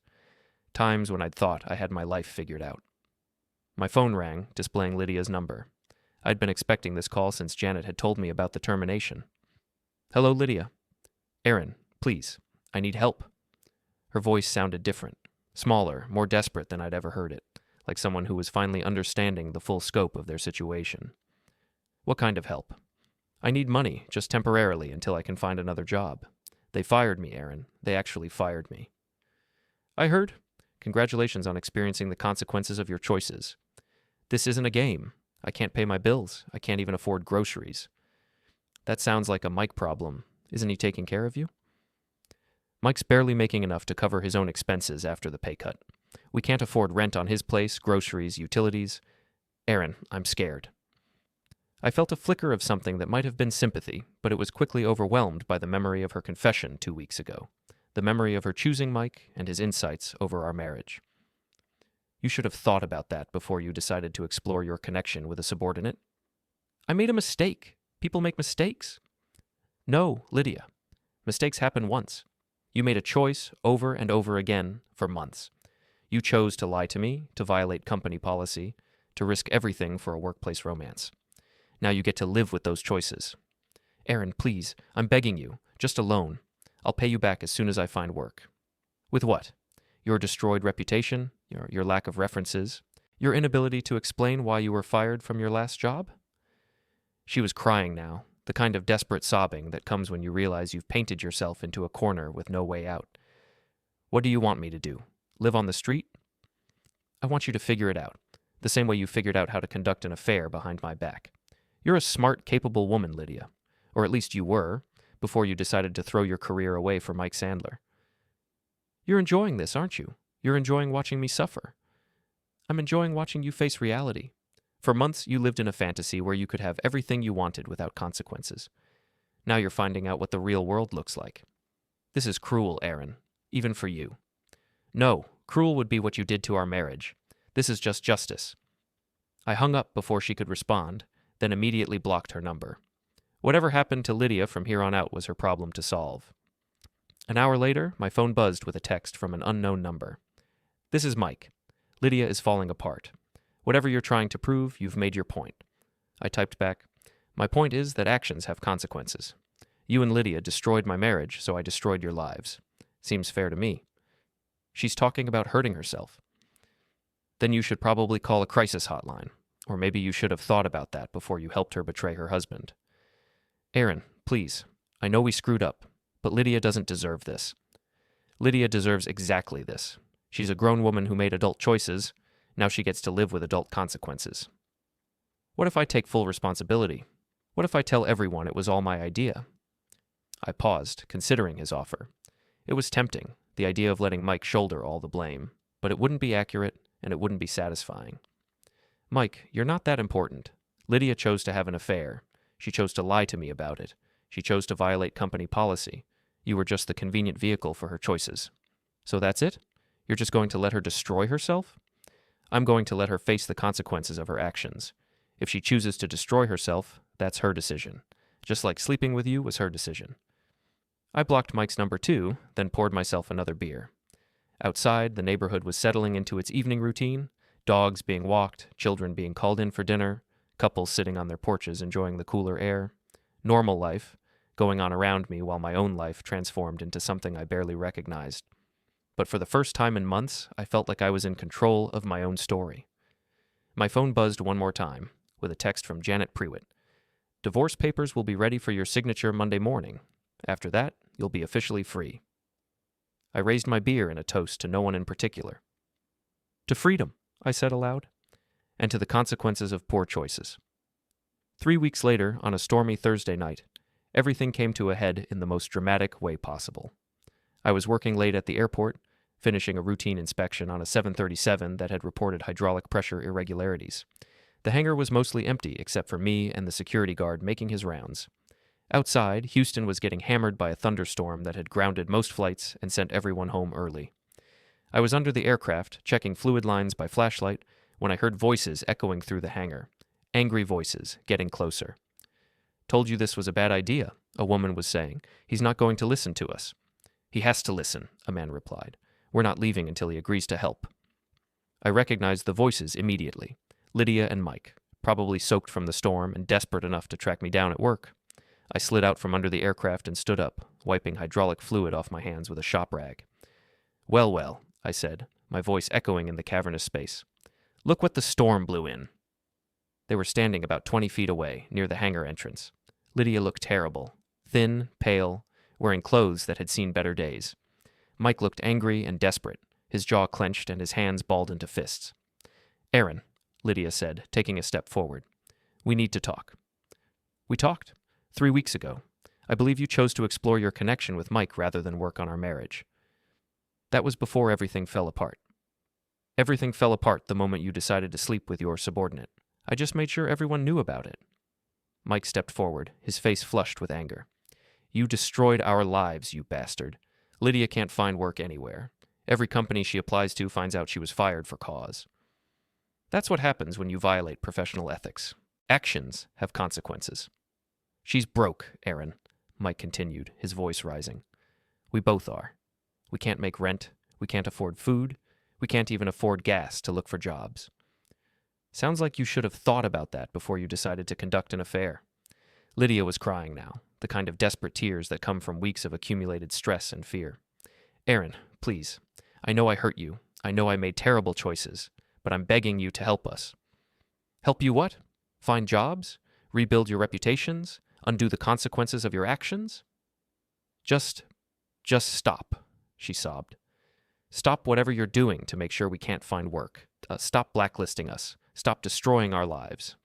Times when I'd thought I had my life figured out. My phone rang, displaying Lydia's number. I'd been expecting this call since Janet had told me about the termination. Hello, Lydia. Aaron, please, I need help. Her voice sounded different, smaller, more desperate than I'd ever heard it, like someone who was finally understanding the full scope of their situation. What kind of help? I need money, just temporarily, until I can find another job. They fired me, Aaron. They actually fired me. I heard. Congratulations on experiencing the consequences of your choices. This isn't a game. I can't pay my bills. I can't even afford groceries. That sounds like a Mike problem. Isn't he taking care of you? Mike's barely making enough to cover his own expenses after the pay cut. We can't afford rent on his place, groceries, utilities. Aaron, I'm scared. I felt a flicker of something that might have been sympathy, but it was quickly overwhelmed by the memory of her confession 2 weeks ago, the memory of her choosing Mike and his insights over our marriage. You should have thought about that before you decided to explore your connection with a subordinate. I made a mistake. People make mistakes. No, Lydia. Mistakes happen once. You made a choice over and over again for months. You chose to lie to me, to violate company policy, to risk everything for a workplace romance. Now you get to live with those choices. Aaron, please, I'm begging you, just a loan. I'll pay you back as soon as I find work. With what? Your destroyed reputation, your lack of references, your inability to explain why you were fired from your last job? She was crying now, the kind of desperate sobbing that comes when you realize you've painted yourself into a corner with no way out. What do you want me to do? Live on the street? I want you to figure it out, the same way you figured out how to conduct an affair behind my back. You're a smart, capable woman, Lydia. Or at least you were, before you decided to throw your career away for Mike Sandler. You're enjoying this, aren't you? You're enjoying watching me suffer. I'm enjoying watching you face reality. For months, you lived in a fantasy where you could have everything you wanted without consequences. Now you're finding out what the real world looks like. This is cruel, Aaron, even for you. No, cruel would be what you did to our marriage. This is just justice. I hung up before she could respond, then immediately blocked her number. Whatever happened to Lydia from here on out was her problem to solve. An hour later, my phone buzzed with a text from an unknown number. This is Mike. Lydia is falling apart. Whatever you're trying to prove, you've made your point. I typed back, my point is that actions have consequences. You and Lydia destroyed my marriage, so I destroyed your lives. Seems fair to me. She's talking about hurting herself. Then you should probably call a crisis hotline, or maybe you should have thought about that before you helped her betray her husband. Aaron, please, I know we screwed up, but Lydia doesn't deserve this. Lydia deserves exactly this. She's a grown woman who made adult choices. Now she gets to live with adult consequences. What if I take full responsibility? What if I tell everyone it was all my idea? I paused, considering his offer. It was tempting, the idea of letting Mike shoulder all the blame, but it wouldn't be accurate and it wouldn't be satisfying. Mike, you're not that important. Lydia chose to have an affair. She chose to lie to me about it. She chose to violate company policy. You were just the convenient vehicle for her choices. So that's it? You're just going to let her destroy herself? I'm going to let her face the consequences of her actions. If she chooses to destroy herself, that's her decision. Just like sleeping with you was her decision. I blocked Mike's number too, then poured myself another beer. Outside, the neighborhood was settling into its evening routine, dogs being walked, children being called in for dinner, couples sitting on their porches enjoying the cooler air. Normal life, going on around me while my own life transformed into something I barely recognized. But for the first time in months, I felt like I was in control of my own story. My phone buzzed one more time, with a text from Janet Prewitt. Divorce papers will be ready for your signature Monday morning. After that, you'll be officially free. I raised my beer in a toast to no one in particular. To freedom, I said aloud, and to the consequences of poor choices. 3 weeks later, on a stormy Thursday night, everything came to a head in the most dramatic way possible. I was working late at the airport, finishing a routine inspection on a 737 that had reported hydraulic pressure irregularities. The hangar was mostly empty except for me and the security guard making his rounds. Outside, Houston was getting hammered by a thunderstorm that had grounded most flights and sent everyone home early. I was under the aircraft, checking fluid lines by flashlight, when I heard voices echoing through the hangar. Angry voices, getting closer. Told you this was a bad idea, a woman was saying. He's not going to listen to us. He has to listen, a man replied. We're not leaving until he agrees to help. I recognized the voices immediately. Lydia and Mike, probably soaked from the storm and desperate enough to track me down at work. I slid out from under the aircraft and stood up, wiping hydraulic fluid off my hands with a shop rag. Well, well, I said, my voice echoing in the cavernous space. Look what the storm blew in. They were standing about 20 feet away, near the hangar entrance. Lydia looked terrible, thin, pale, wearing clothes that had seen better days. Mike looked angry and desperate, his jaw clenched and his hands balled into fists. Aaron, Lydia said, taking a step forward. We need to talk. We talked. 3 weeks ago. I believe you chose to explore your connection with Mike rather than work on our marriage. That was before everything fell apart. Everything fell apart the moment you decided to sleep with your subordinate. I just made sure everyone knew about it. Mike stepped forward, his face flushed with anger. You destroyed our lives, you bastard. Lydia can't find work anywhere. Every company she applies to finds out she was fired for cause. That's what happens when you violate professional ethics. Actions have consequences. She's broke, Aaron, Mike continued, his voice rising. We both are. We can't make rent. We can't afford food. We can't even afford gas to look for jobs. Sounds like you should have thought about that before you decided to conduct an affair. Lydia was crying now, the kind of desperate tears that come from weeks of accumulated stress and fear. Aaron, please. I know I hurt you. I know I made terrible choices, but I'm begging you to help us. Help you what? Find jobs? Rebuild your reputations? Undo the consequences of your actions? Just stop, she sobbed. Stop whatever you're doing to make sure we can't find work. Stop blacklisting us. Stop destroying our lives.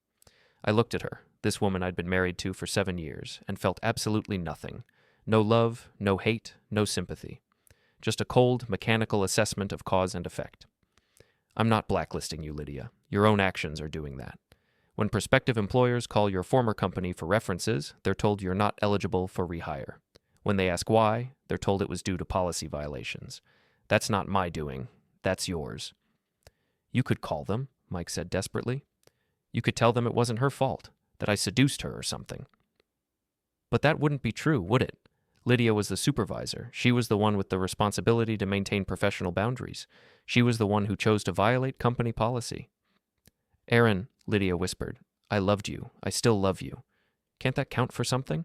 I looked at her, this woman I'd been married to for 7 years, and felt absolutely nothing. No love, no hate, no sympathy. Just a cold, mechanical assessment of cause and effect. I'm not blacklisting you, Lydia. Your own actions are doing that. When prospective employers call your former company for references, they're told you're not eligible for rehire. When they ask why, they're told it was due to policy violations. That's not my doing. That's yours. You could call them, Mike said desperately. You could tell them it wasn't her fault, that I seduced her or something. But that wouldn't be true, would it? Lydia was the supervisor. She was the one with the responsibility to maintain professional boundaries. She was the one who chose to violate company policy. Aaron, Lydia whispered, I loved you. I still love you. Can't that count for something?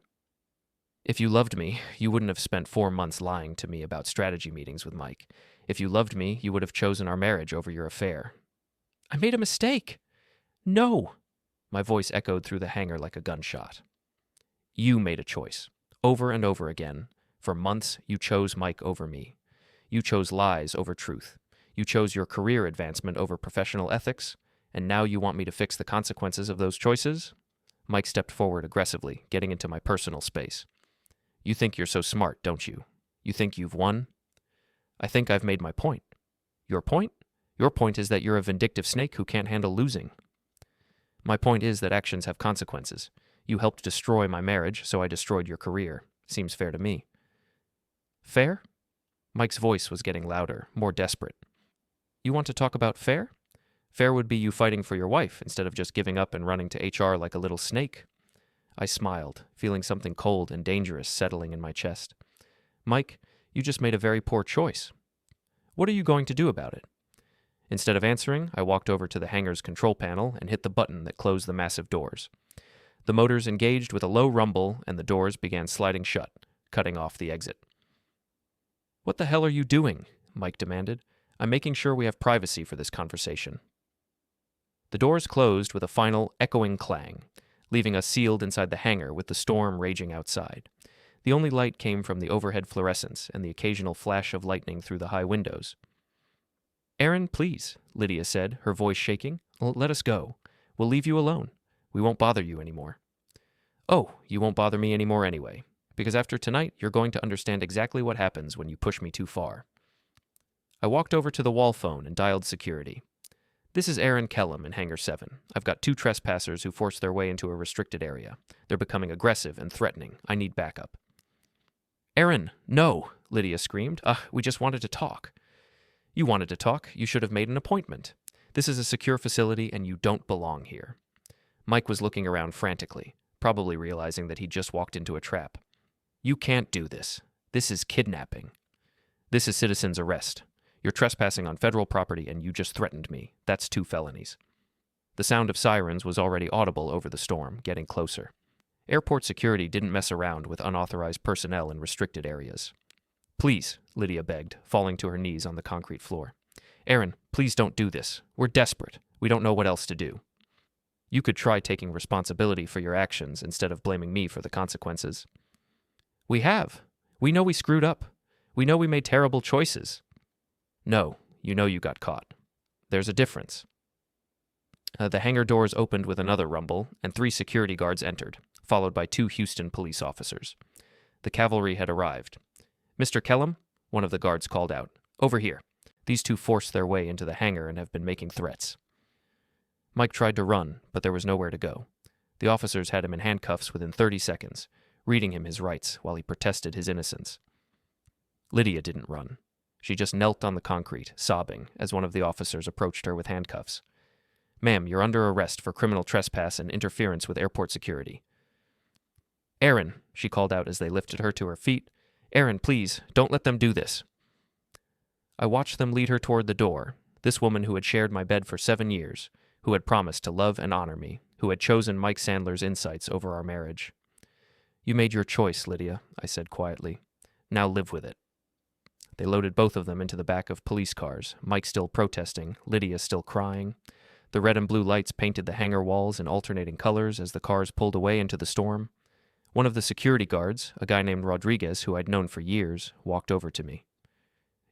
If you loved me, you wouldn't have spent 4 months lying to me about strategy meetings with Mike. If you loved me, you would have chosen our marriage over your affair. I made a mistake. No. My voice echoed through the hangar like a gunshot. You made a choice. Over and over again. For months, you chose Mike over me. You chose lies over truth. You chose your career advancement over professional ethics, and now you want me to fix the consequences of those choices? Mike stepped forward aggressively, getting into my personal space. You think you're so smart, don't you? You think you've won? I think I've made my point. Your point? Your point is that you're a vindictive snake who can't handle losing. My point is that actions have consequences. You helped destroy my marriage, so I destroyed your career. Seems fair to me. Fair? Mike's voice was getting louder, more desperate. You want to talk about fair? Fair would be you fighting for your wife instead of just giving up and running to HR like a little snake. I smiled, feeling something cold and dangerous settling in my chest. Mike, you just made a very poor choice. What are you going to do about it? Instead of answering, I walked over to the hangar's control panel and hit the button that closed the massive doors. The motors engaged with a low rumble, and the doors began sliding shut, cutting off the exit. What the hell are you doing? Mike demanded. I'm making sure we have privacy for this conversation. The doors closed with a final, echoing clang, leaving us sealed inside the hangar with the storm raging outside. The only light came from the overhead fluorescents and the occasional flash of lightning through the high windows. Aaron, please, Lydia said, her voice shaking. Let us go. We'll leave you alone. We won't bother you anymore. Oh, you won't bother me anymore anyway, because after tonight, you're going to understand exactly what happens when you push me too far. I walked over to the wall phone and dialed security. This is Aaron Kellum in Hangar 7. I've got 2 trespassers who forced their way into a restricted area. They're becoming aggressive and threatening. I need backup. Aaron, no, Lydia screamed. We just wanted to talk. You wanted to talk. You should have made an appointment. This is a secure facility and you don't belong here. Mike was looking around frantically, probably realizing that he'd just walked into a trap. You can't do this. This is kidnapping. This is citizen's arrest. You're trespassing on federal property and you just threatened me. That's 2 felonies. The sound of sirens was already audible over the storm, getting closer. Airport security didn't mess around with unauthorized personnel in restricted areas. Please, Lydia begged, falling to her knees on the concrete floor. Aaron, please don't do this. We're desperate. We don't know what else to do. You could try taking responsibility for your actions instead of blaming me for the consequences. We have. We know we screwed up. We know we made terrible choices. No, you know you got caught. There's a difference. The hangar doors opened with another rumble, and 3 security guards entered, followed by 2 Houston police officers. The cavalry had arrived. Mr. Kellum, one of the guards called out. Over here. These 2 forced their way into the hangar and have been making threats. Mike tried to run, but there was nowhere to go. The officers had him in handcuffs within 30 seconds, reading him his rights while he protested his innocence. Lydia didn't run. She just knelt on the concrete, sobbing, as one of the officers approached her with handcuffs. Ma'am, you're under arrest for criminal trespass and interference with airport security. Aaron, she called out as they lifted her to her feet. Aaron, please, don't let them do this. I watched them lead her toward the door, this woman who had shared my bed for 7 years, who had promised to love and honor me, who had chosen Mike Sandler's insights over our marriage. "You made your choice, Lydia," I said quietly. "Now live with it." They loaded both of them into the back of police cars, Mike still protesting, Lydia still crying. The red and blue lights painted the hangar walls in alternating colors as the cars pulled away into the storm. One of the security guards, a guy named Rodriguez who I'd known for years, walked over to me.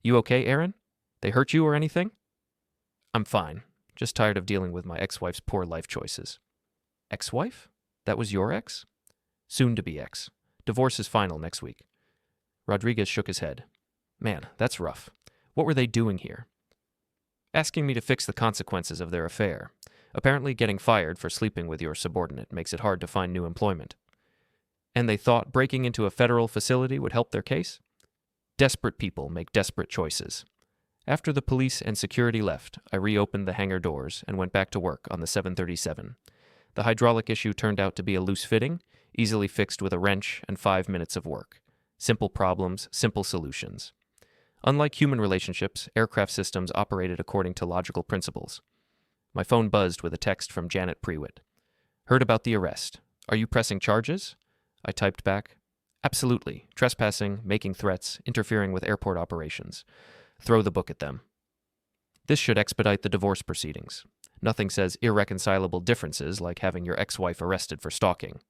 "You okay, Aaron? They hurt you or anything?" "I'm fine. Just tired of dealing with my ex-wife's poor life choices." "Ex-wife? That was your ex?" "Soon-to-be ex. Divorce is final next week." Rodriguez shook his head. "Man, that's rough. What were they doing here?" "Asking me to fix the consequences of their affair. Apparently getting fired for sleeping with your subordinate makes it hard to find new employment." "And they thought breaking into a federal facility would help their case?" "Desperate people make desperate choices." After the police and security left, I reopened the hangar doors and went back to work on the 737. The hydraulic issue turned out to be a loose fitting, easily fixed with a wrench and 5 minutes of work. Simple problems, simple solutions. Unlike human relationships, aircraft systems operated according to logical principles. My phone buzzed with a text from Janet Prewitt. "Heard about the arrest. Are you pressing charges?" I typed back, "Absolutely. Trespassing, making threats, interfering with airport operations. Throw the book at them." This should expedite the divorce proceedings. Nothing says irreconcilable differences like having your ex-wife arrested for stalking.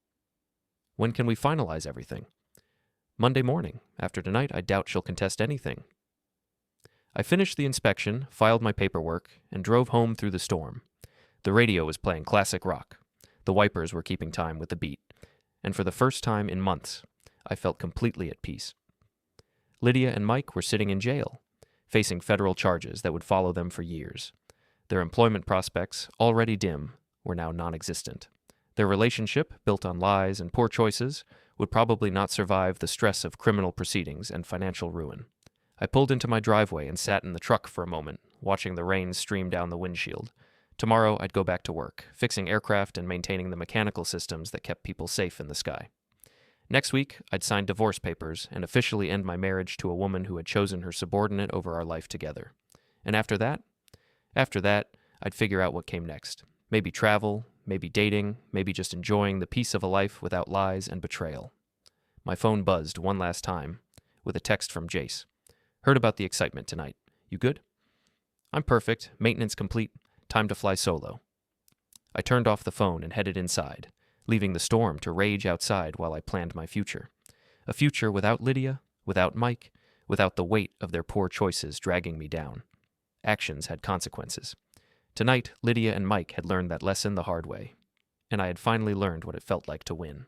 "When can we finalize everything?" "Monday morning. After tonight, I doubt she'll contest anything." I finished the inspection, filed my paperwork, and drove home through the storm. The radio was playing classic rock. The wipers were keeping time with the beat. And for the first time in months, I felt completely at peace. Lydia and Mike were sitting in jail, facing federal charges that would follow them for years. Their employment prospects, already dim, were now non-existent. Their relationship, built on lies and poor choices, would probably not survive the stress of criminal proceedings and financial ruin. I pulled into my driveway and sat in the truck for a moment, watching the rain stream down the windshield. Tomorrow I'd go back to work, fixing aircraft and maintaining the mechanical systems that kept people safe in the sky. Next week, I'd sign divorce papers and officially end my marriage to a woman who had chosen her subordinate over our life together. And after that, I'd figure out what came next. Maybe travel, maybe dating, maybe just enjoying the peace of a life without lies and betrayal. My phone buzzed one last time with a text from Jace. "Heard about the excitement tonight. You good?" "I'm perfect. Maintenance complete. Time to fly solo." I turned off the phone and headed inside, leaving the storm to rage outside while I planned my future. A future without Lydia, without Mike, without the weight of their poor choices dragging me down. Actions had consequences. Tonight, Lydia and Mike had learned that lesson the hard way, and I had finally learned what it felt like to win.